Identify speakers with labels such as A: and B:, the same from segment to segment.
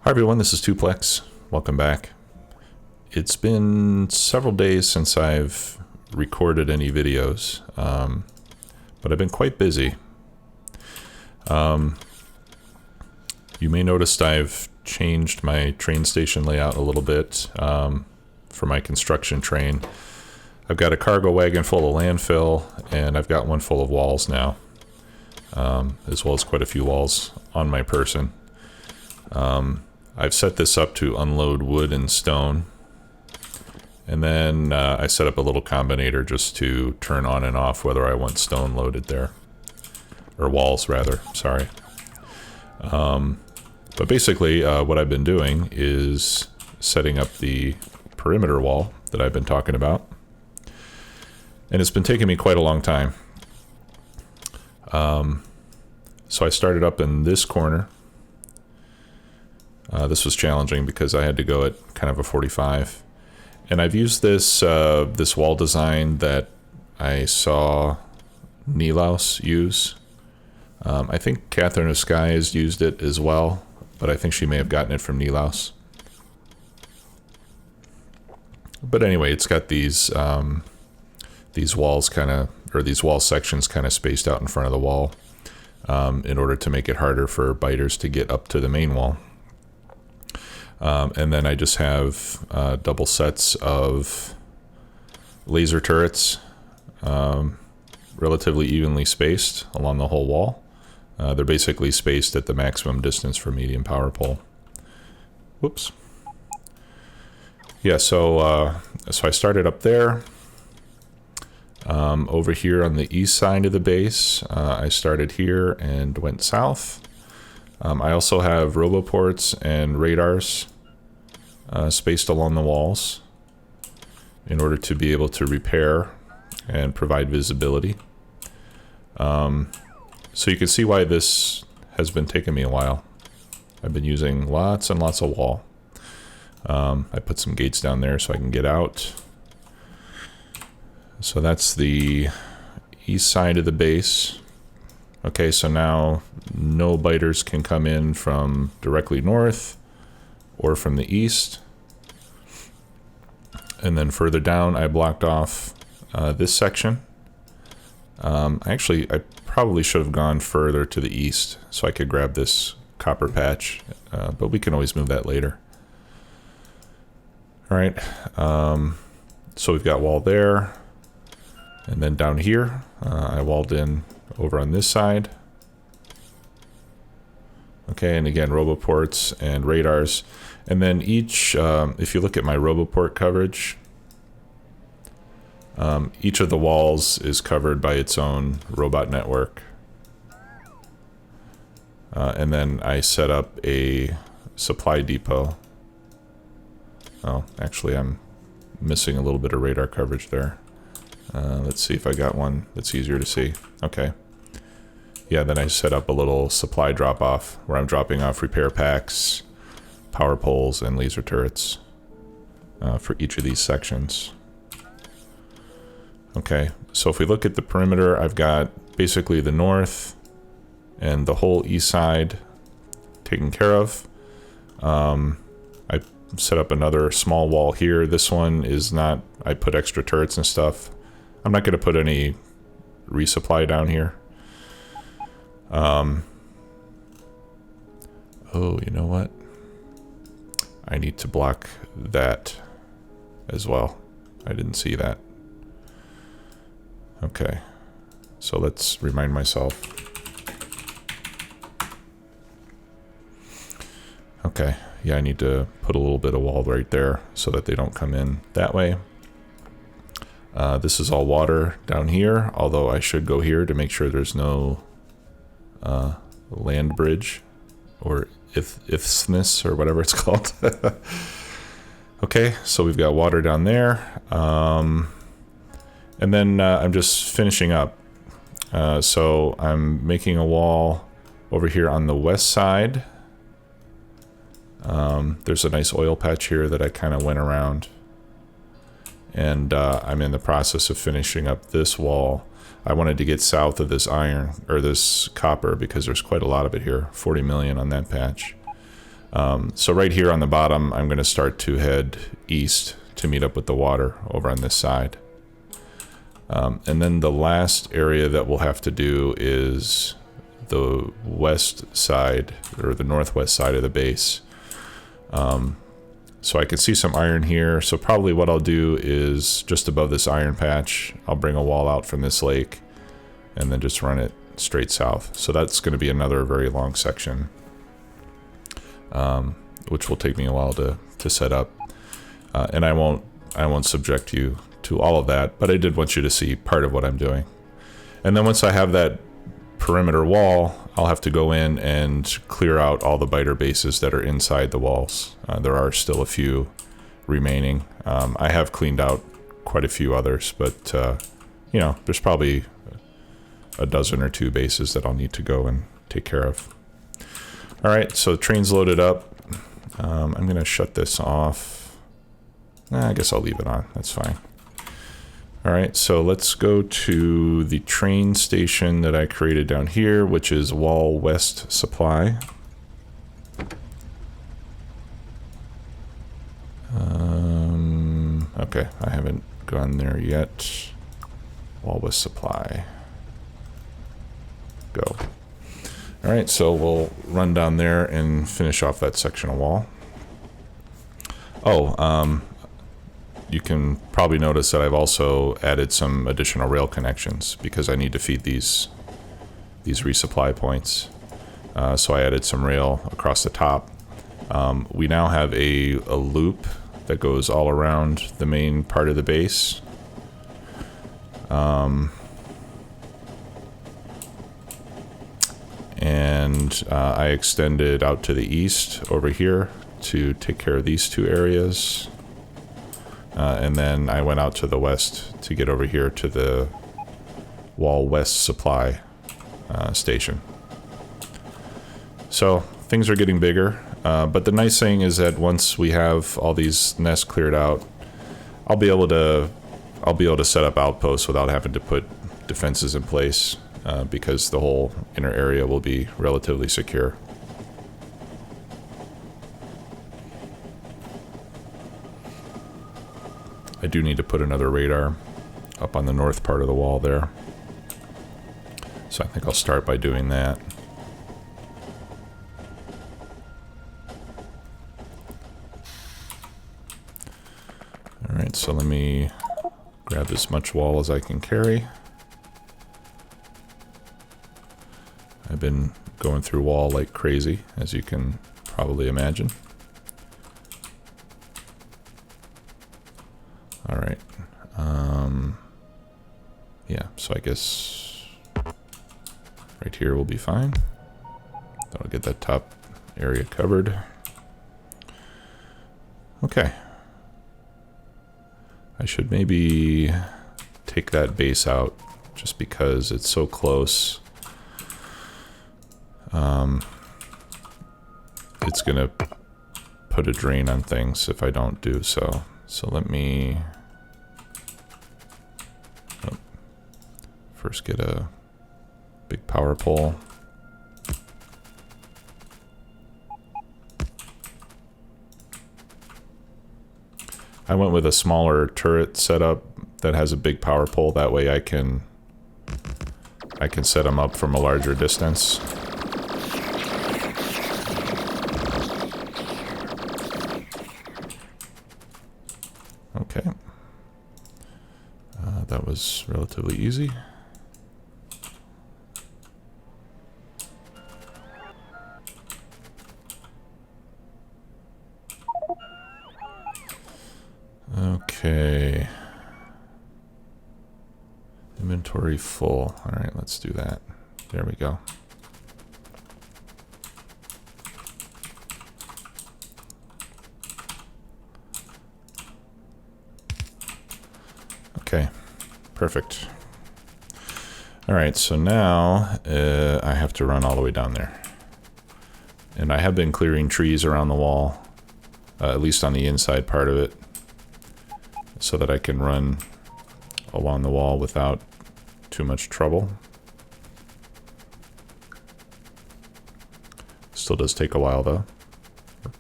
A: Hi everyone, this is Tuplex. Welcome back. It's been several days since I've recorded any videos, but I've been quite busy. You may notice I've changed my train station layout a little bit for my construction train. I've got a cargo wagon full of landfill, and I've got one full of walls now, as well as quite a few walls on my person. I've set this up to unload wood and stone, and then I set up a little combinator just to turn on and off whether I want stone loaded there, or walls rather, sorry. But basically what I've been doing is setting up the perimeter wall that I've been talking about, and it's been taking me quite a long time. So I started up in this corner. This was challenging because I had to go at kind of a 45, and I've used this this wall design that I saw Nilaus use. I think Catherine of Sky has used it as well, but I think she may have gotten it from Nilaus. But anyway, it's got these walls kind of, or these wall sections kind of spaced out in front of the wall, in order to make it harder for biters to get up to the main wall. And then I just have double sets of laser turrets, relatively evenly spaced along the whole wall. They're basically spaced at the maximum distance for medium power pole. Whoops. Yeah, so I started up there. Over here on the east side of the base, I started here and went south. I also have roboports and radars spaced along the walls in order to be able to repair and provide visibility. So you can see why this has been taking me a while. I've been using lots and lots of wall. I put some gates down there so I can get out. So that's the east side of the base. Okay, so now no biters can come in from directly north or from the east. And then further down, I blocked off this section. I probably should have gone further to the east so I could grab this copper patch, but we can always move that later. All right, so we've got wall there. And then down here, I walled in over on this side. Okay, and again, roboports and radars. And then each, if you look at my roboport coverage, each of the walls is covered by its own robot network. And then I set up a supply depot. Oh, actually I'm missing a little bit of radar coverage there. Let's see if I got one that's easier to see. Okay. Yeah, then I set up a little supply drop-off where I'm dropping off repair packs, power poles, and laser turrets for each of these sections. Okay, so if we look at the perimeter, I've got basically the north and the whole east side taken care of. I set up another small wall here. This one is not, I put extra turrets and stuff. I'm not going to put any resupply down here. Oh, you know what? I need to block that as well. I didn't see that. Okay, so let's remind myself. Okay, yeah, I need to put a little bit of wall right there so that they don't come in that way. This is all water down here, although I should go here to make sure there's no land bridge or isthmus or whatever it's called. Okay, so we've got water down there. And then I'm just finishing up. So I'm making a wall over here on the west side. There's a nice oil patch here that I kind of went around. And I'm in the process of finishing up this wall. I wanted to get south of this iron, or this copper, because there's quite a lot of it here, 40 million on that patch. So right here on the bottom, I'm going to start to head east to meet up with the water over on this side. And then the last area that we'll have to do is the west side, or the northwest side of the base. So I can see some iron here. So probably what I'll do is just above this iron patch, I'll bring a wall out from this lake and then just run it straight south. So that's going to be another very long section, which will take me a while to set up. And I won't subject you to all of that, but I did want you to see part of what I'm doing. And then once I have that perimeter wall, I'll have to go in and clear out all the biter bases that are inside the walls. There are still a few remaining. I have cleaned out quite a few others, but you know, there's probably a dozen or two bases that I'll need to go and take care of. All right, so the train's loaded up. I'm gonna shut this off. I guess I'll leave it on, that's fine. All right, so let's go to the train station that I created down here, which is Wall West Supply. Okay, I haven't gone there yet. Wall West Supply. Go. All right, so we'll run down there and finish off that section of wall. Oh, you can probably notice that I've also added some additional rail connections because I need to feed these resupply points. So I added some rail across the top. We now have a loop that goes all around the main part of the base. And I extended out to the east over here to take care of these two areas. And then I went out to the west to get over here to the Wall West Supply station. So things are getting bigger, but the nice thing is that once we have all these nests cleared out, I'll be able to set up outposts without having to put defenses in place, because the whole inner area will be relatively secure. I do need to put another radar up on the north part of the wall there. So I think I'll start by doing that. Alright, so let me grab as much wall as I can carry. I've been going through wall like crazy, as you can probably imagine. All right. Yeah, so I guess right here will be fine. That'll get that top area covered. Okay. I should maybe take that base out just because it's so close. It's gonna put a drain on things if I don't do so. So let me first get a big power pole. I went with a smaller turret setup that has a big power pole. That way I can set them up from a larger distance. Okay. That was relatively easy. Okay. Inventory full. All right, let's do that. There we go. Okay, perfect. All right, so now I have to run all the way down there. And I have been clearing trees around the wall, at least on the inside part of it, so that I can run along the wall without too much trouble. Still does take a while though.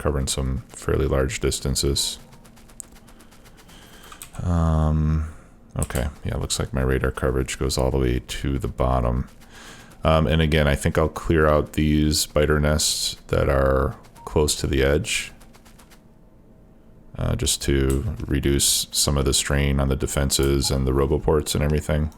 A: covering some fairly large distances. Okay, yeah, looks like my radar coverage goes all the way to the bottom. And again, I think I'll clear out these biter nests that are close to the edge, just to reduce some of the strain on the defenses and the roboports and everything.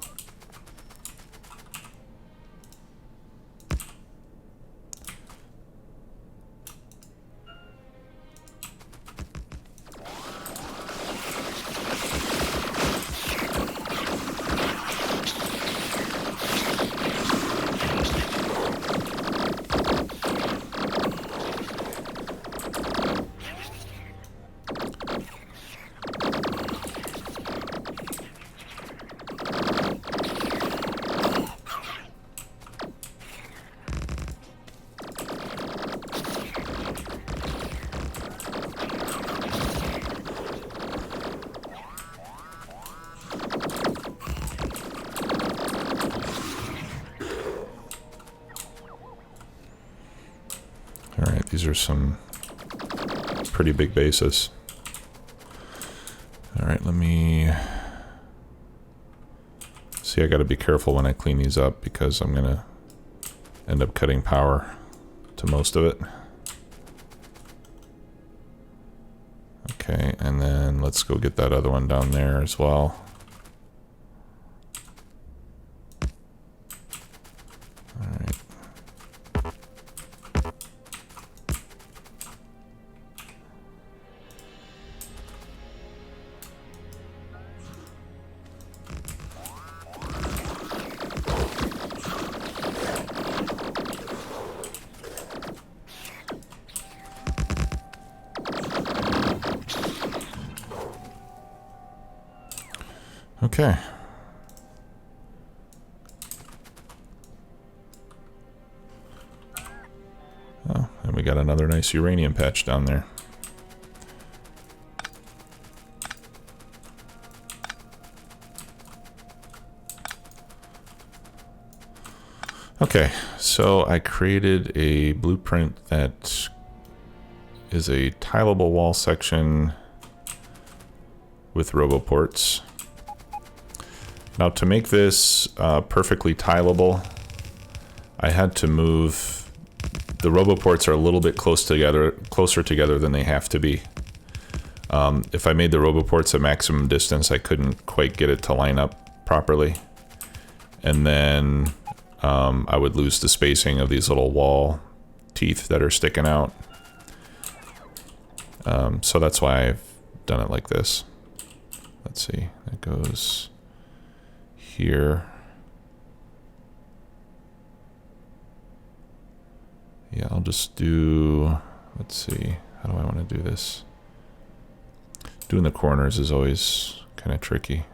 A: Alright, these are some pretty big bases. Alright, let me... See, I gotta be careful when I clean these up because I'm gonna end up cutting power to most of it. Okay, and then let's go get that other one down there as well. Alright. Okay. Oh, and we got another nice uranium patch down there. Okay, so I created a blueprint that is a tileable wall section with roboports. Now to make this perfectly tileable, I had to move, the roboports are a little bit closer together than they have to be. If I made the roboports at maximum distance, I couldn't quite get it to line up properly. And then I would lose the spacing of these little wall teeth that are sticking out. So that's why I've done it like this. Let's see, that goes here. Yeah, I'll just do, let's see, how do I want to do this? Doing the corners is always kind of tricky.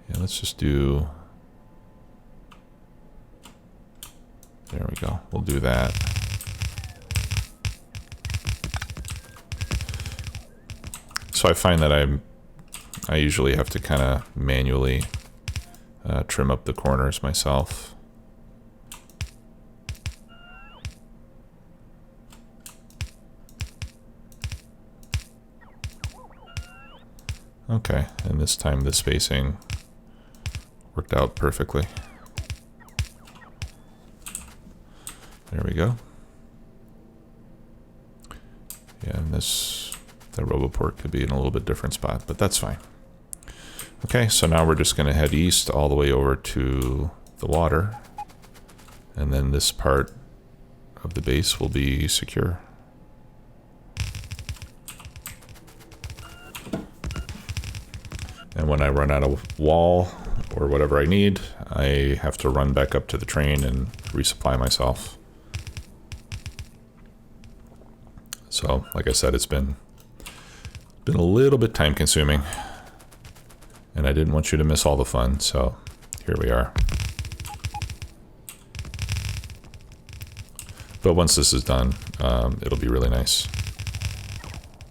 A: Yeah, let's just do, there we go, we'll do that. So I find that I usually have to kind of manually trim up the corners myself. Okay, and this time the spacing worked out perfectly. There we go. Yeah, and the roboport could be in a little bit different spot, but that's fine. Okay, so now we're just going to head east all the way over to the water, and then this part of the base will be secure. And when I run out of wall or whatever I need, I have to run back up to the train and resupply myself. So, like I said, it's been a little bit time consuming, and I didn't want you to miss all the fun, so here we are. But once this is done, it'll be really nice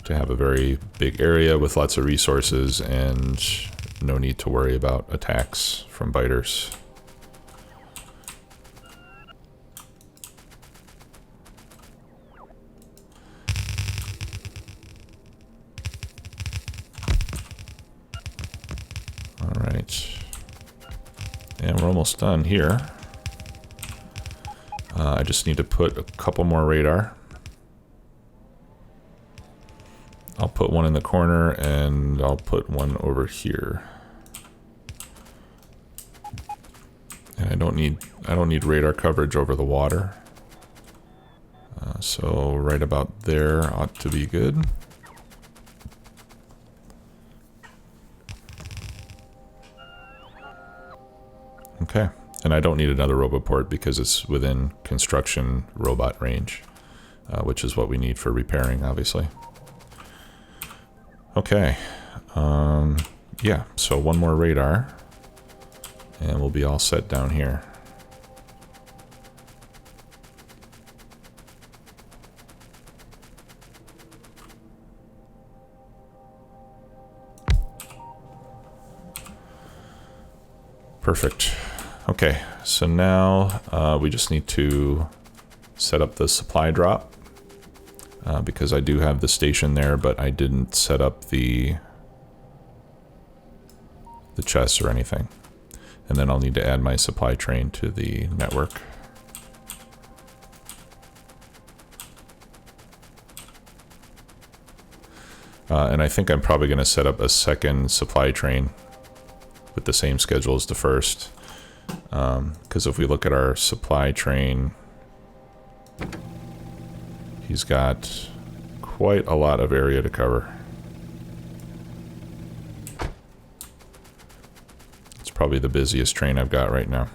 A: to have a very big area with lots of resources and no need to worry about attacks from biters. almost done here. I just need to put a couple more radar. I'll put one in the corner and I'll put one over here. And I don't need radar coverage over the water. So right about there ought to be good. Okay, and I don't need another roboport because it's within construction robot range, which is what we need for repairing, obviously. Okay, yeah, so one more radar, and we'll be all set down here. Perfect. Okay, so now we just need to set up the supply drop because I do have the station there, but I didn't set up the chests or anything. And then I'll need to add my supply train to the network. And I think I'm probably going to set up a second supply train with the same schedule as the first. Because if we look at our supply train, he's got quite a lot of area to cover. It's probably the busiest train I've got right now.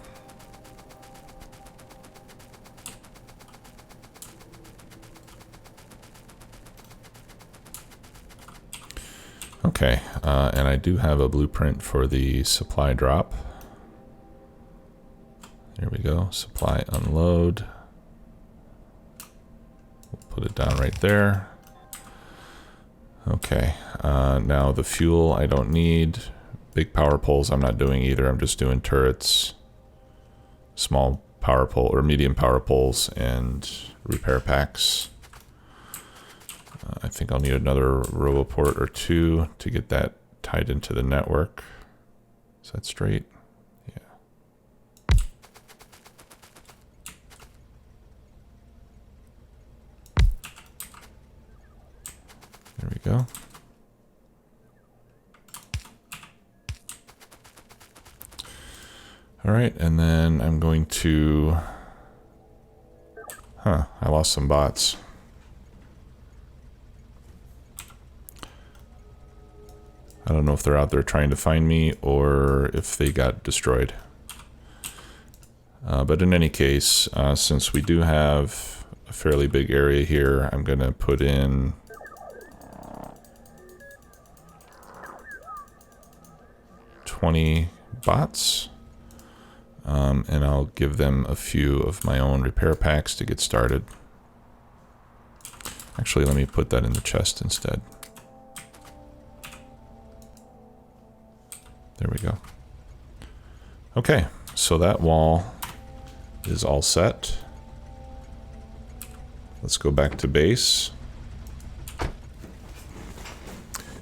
A: Okay, and I do have a blueprint for the supply drop. There we go, supply unload. We'll put it down right there. Okay, now the fuel I don't need. Big power poles I'm not doing either, I'm just doing turrets, small power pole or medium power poles, and repair packs. I think I'll need another roboport or two to get that tied into the network. Is that straight? Yeah. There we go. All right, and then I'm going to... I lost some bots. I don't know if they're out there trying to find me or if they got destroyed. But in any case, since we do have a fairly big area here, I'm going to put in bots, and I'll give them a few of my own repair packs to get started. Actually, let me put that in the chest instead. There we go. Okay, so that wall is all set. Let's go back to base.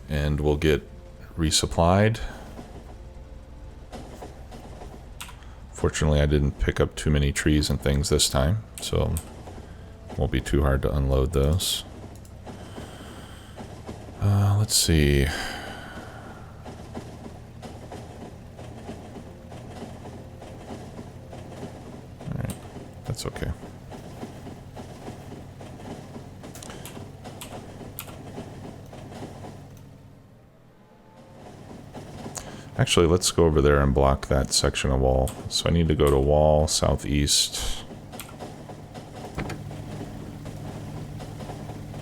A: And we'll get resupplied. Fortunately, I didn't pick up too many trees and things this time, so it won't be too hard to unload those. Let's see. Alright, that's okay. Actually, let's go over there and block that section of wall. So I need to go to wall, southeast,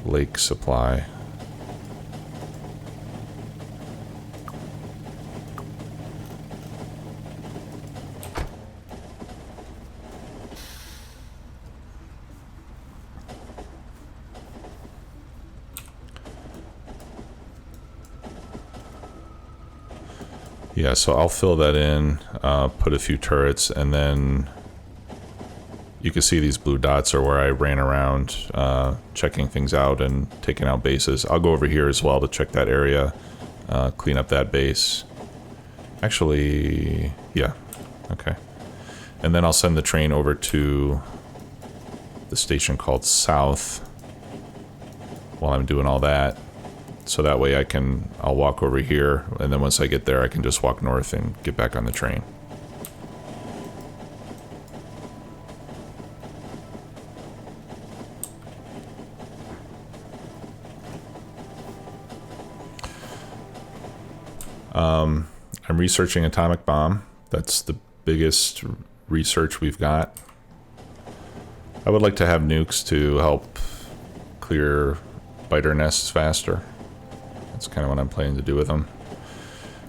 A: lake supply. Yeah, so I'll fill that in, put a few turrets, and then you can see these blue dots are where I ran around checking things out and taking out bases. I'll go over here as well to check that area, clean up that base. Actually, yeah, okay. And then I'll send the train over to the station called South while I'm doing all that. So that way I'll walk over here, and then once I get there I can just walk north and get back on the train. I'm researching atomic bomb. That's the biggest research we've got. I would like to have nukes to help clear biter nests faster. That's kind of what I'm planning to do with them.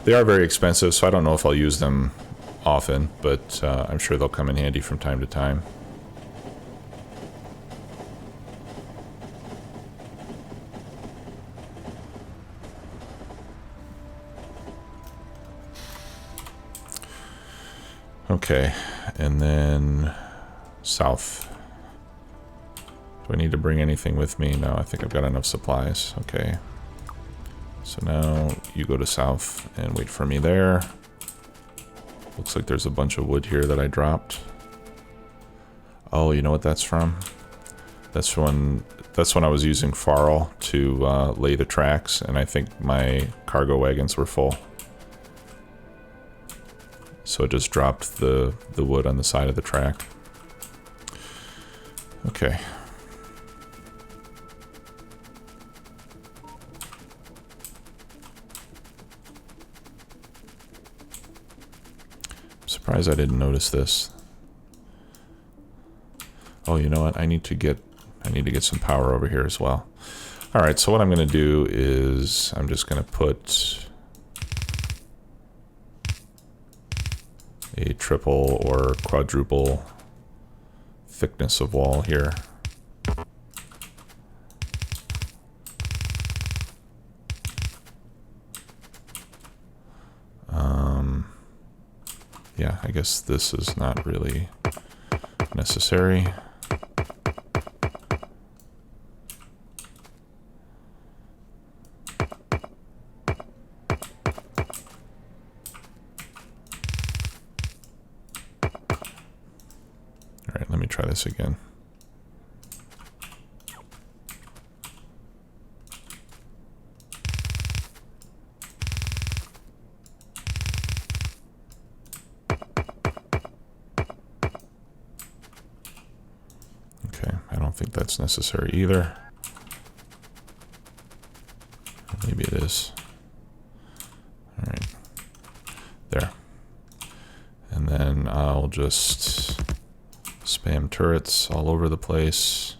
A: They are very expensive, so I don't know if I'll use them often, but I'm sure they'll come in handy from time to time. Okay, and then south. Do I need to bring anything with me? No, I think I've got enough supplies. Okay. So now you go to south and wait for me there. Looks like there's a bunch of wood here that I dropped. Oh, you know what that's from? That's when I was using FARL to lay the tracks, and I think my cargo wagons were full. So it just dropped the wood on the side of the track. Okay. I'm surprised I didn't notice this. Oh, you know what? I need to get some power over here as well. All right, so what I'm going to do is I'm just going to put a triple or quadruple thickness of wall here. Yeah, I guess this is not really necessary. Alright, let me try this again. Okay, I don't think that's necessary either. Maybe it is. Alright, there. And then I'll just spam turrets all over the place.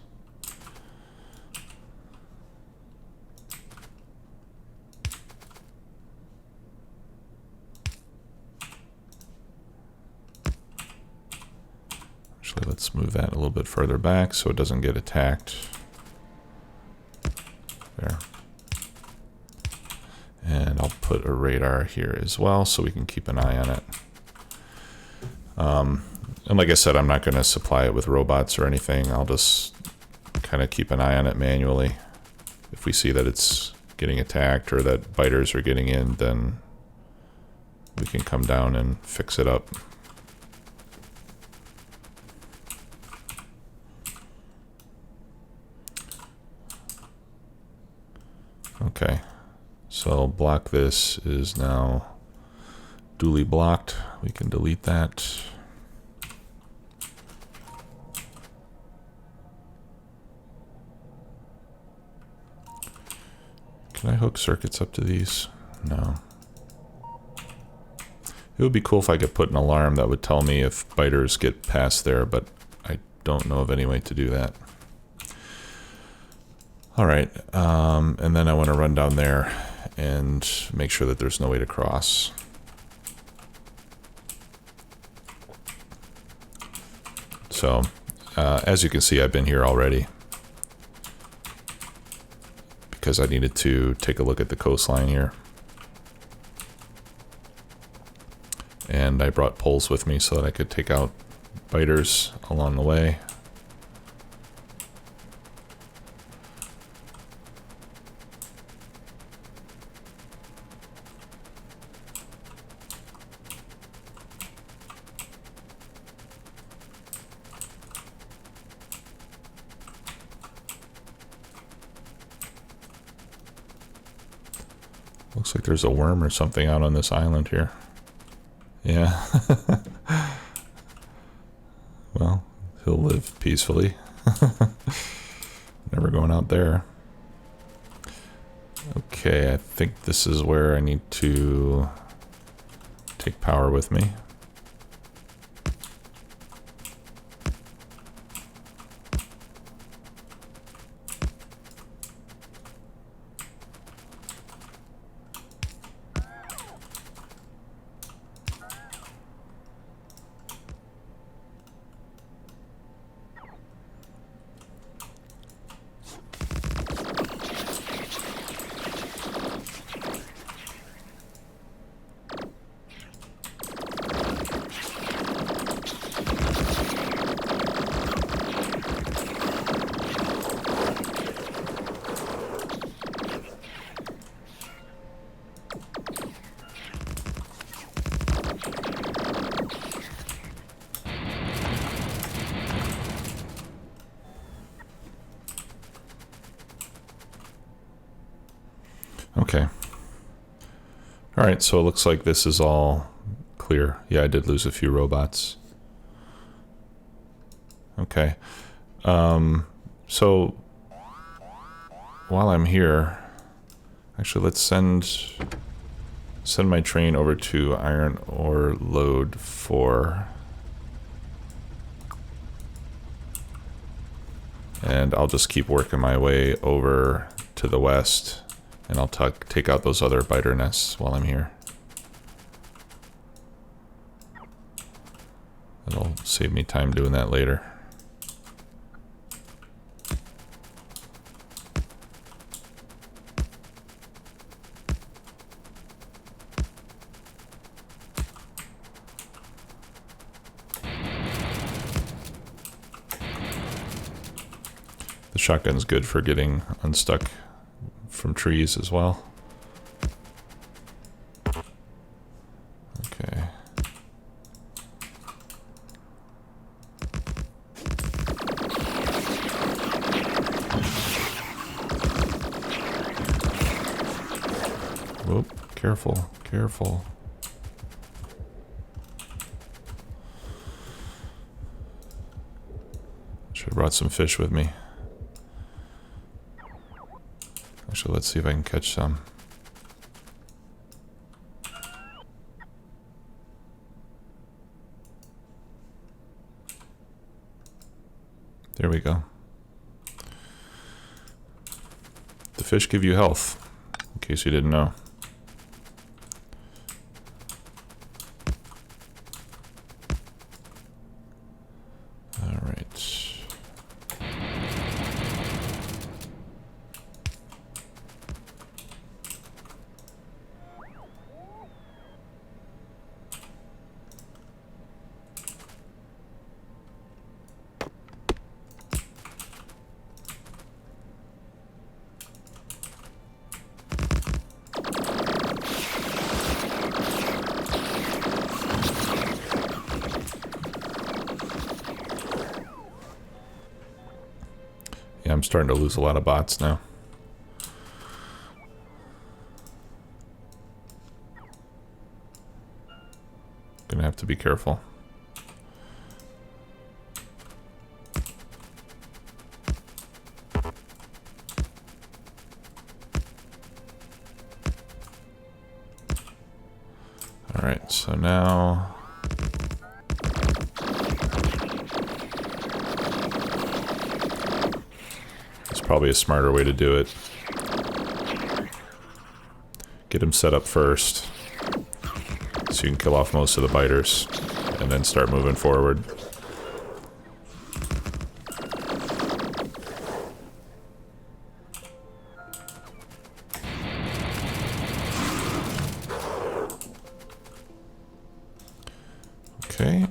A: Actually, let's move that a little bit further back so it doesn't get attacked. There. And I'll put a radar here as well so we can keep an eye on it. And like I said, I'm not going to supply it with robots or anything. I'll just kind of keep an eye on it manually. If we see that it's getting attacked or that biters are getting in, then we can come down and fix it up. Okay, so block this is now duly blocked. We can delete that. Can I hook circuits up to these? No. It would be cool if I could put an alarm that would tell me if biters get past there, but I don't know of any way to do that. Alright, and then I want to run down there and make sure that there's no way to cross. So, as you can see, I've been here already because I needed to take a look at the coastline here. And I brought poles with me so that I could take out biters along the way. Looks like there's a worm or something out on this island here. Yeah. Well, he'll live peacefully. Never going out there. Okay, I think this is where I need to take power with me. Okay. Alright, so it looks like this is all clear. Yeah, I did lose a few robots. Okay. So while I'm here, actually let's send my train over to iron ore load 4. And I'll just keep working my way over to the west. And I'll take out those other biter nests while I'm here. It'll save me time doing that later. The shotgun's good for getting unstuck from trees as well. Okay. Whoop, careful, careful. Should have brought some fish with me. Actually, let's see if I can catch some. There we go. The fish give you health, in case you didn't know. All right. Yeah, I'm starting to lose a lot of bots now. Gonna have to be careful. All right, so now probably a smarter way to do it. Get him set up first, so you can kill off most of the biters, and then start moving forward. Okay.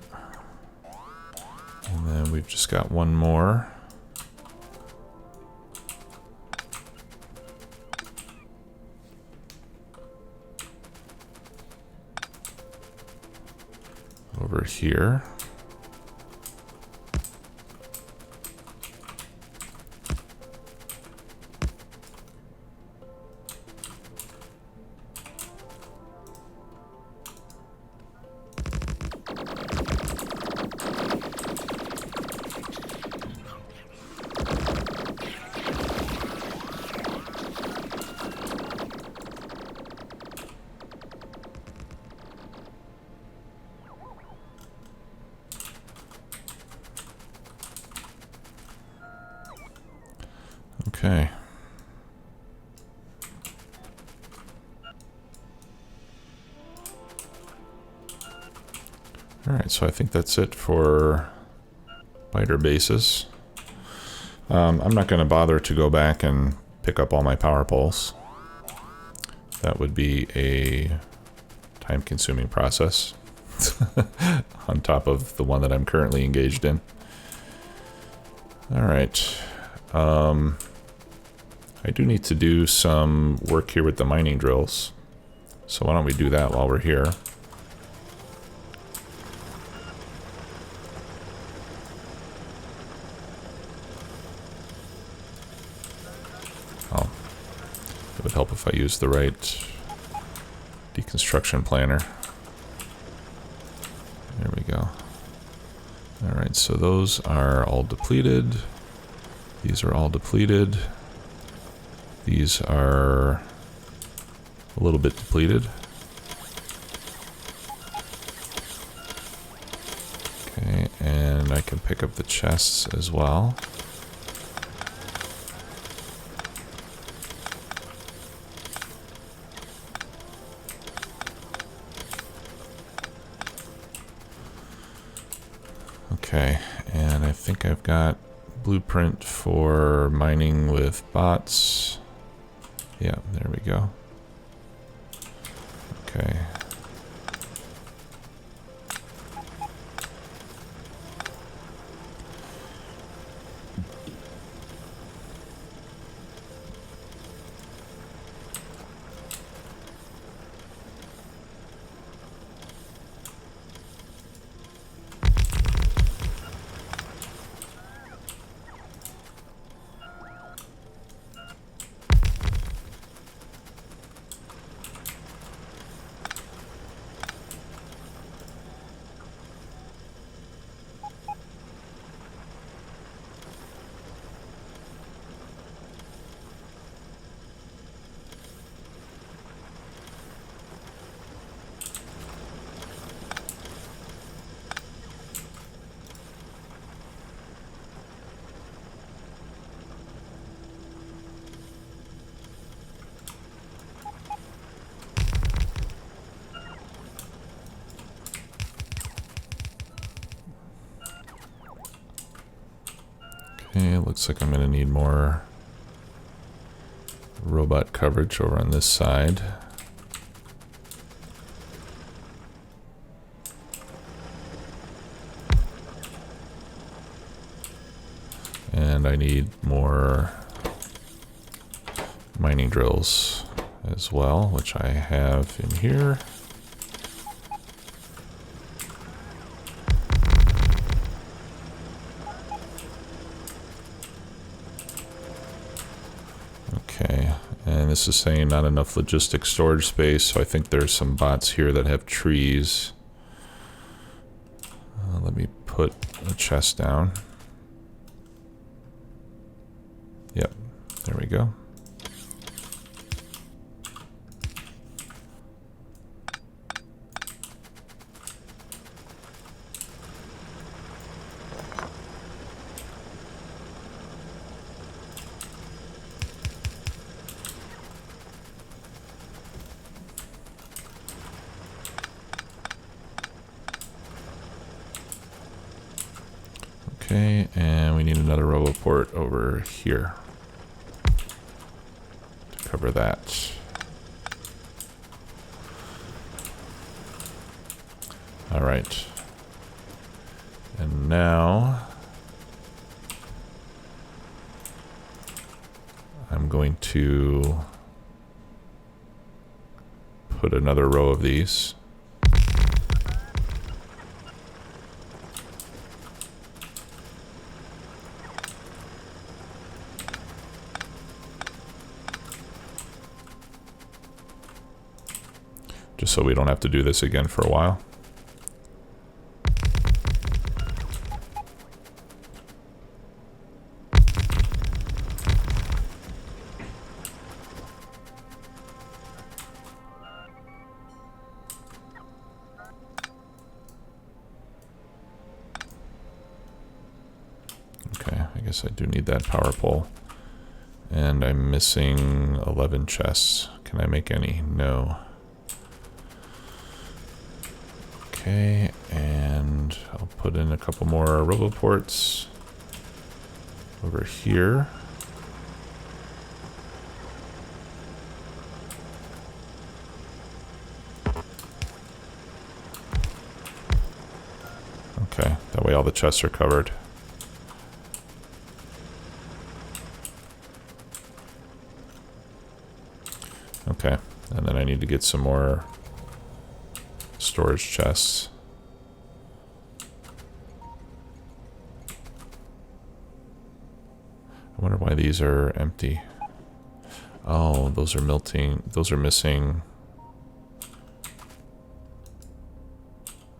A: And then we've just got one more. Over here. Okay. Alright, so I think that's it for biter bases. I'm not going to bother to go back and pick up all my power poles. That would be a time-consuming process on top of the one that I'm currently engaged in. Alright. I do need to do some work here with the mining drills. So why don't we do that while we're here. Oh, it would help if I used the right deconstruction planner. There we go. Alright, so those are all depleted. These are all depleted. These are a little bit depleted. Okay, and I can pick up the chests as well. Okay, and I think I've got blueprint for mining with bots. Yeah, there we go. Okay. Okay, looks like I'm going to need more robot coverage over on this side. And I need more mining drills as well, which I have in here. Okay, and this is saying not enough logistic storage space, so I think there's some bots here that have trees. Let me put a chest down. Yep, there we go. Okay, and we need another roboport over here to cover that. All right. And now I'm going to put another row of these. Just so we don't have to do this again for a while. Okay, I guess I do need that power pole And I'm missing 11 chests. Can I make any? No. Okay, and I'll put in a couple more roboports over here. Okay, that way all the chests are covered. Okay, and then I need to get some more storage chests. I wonder why these are empty. Oh, those are melting. Those are missing.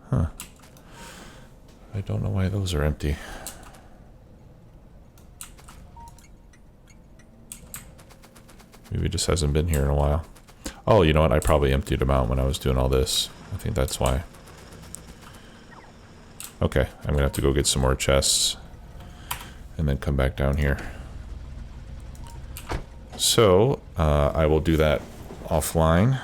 A: Huh. I don't know why those are empty. Maybe it just hasn't been here in a while. Oh, you know what? I probably emptied them out when I was doing all this. I think that's why. Okay, I'm gonna have to go get some more chests and then come back down here. So, I will do that offline.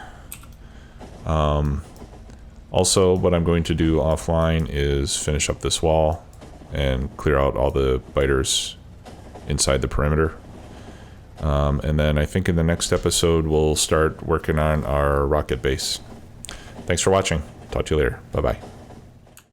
A: Also, what I'm going to do offline is finish up this wall and clear out all the biters inside the perimeter. And then I think in the next episode, we'll start working on our rocket base. Thanks for watching. Talk to you later. Bye-bye.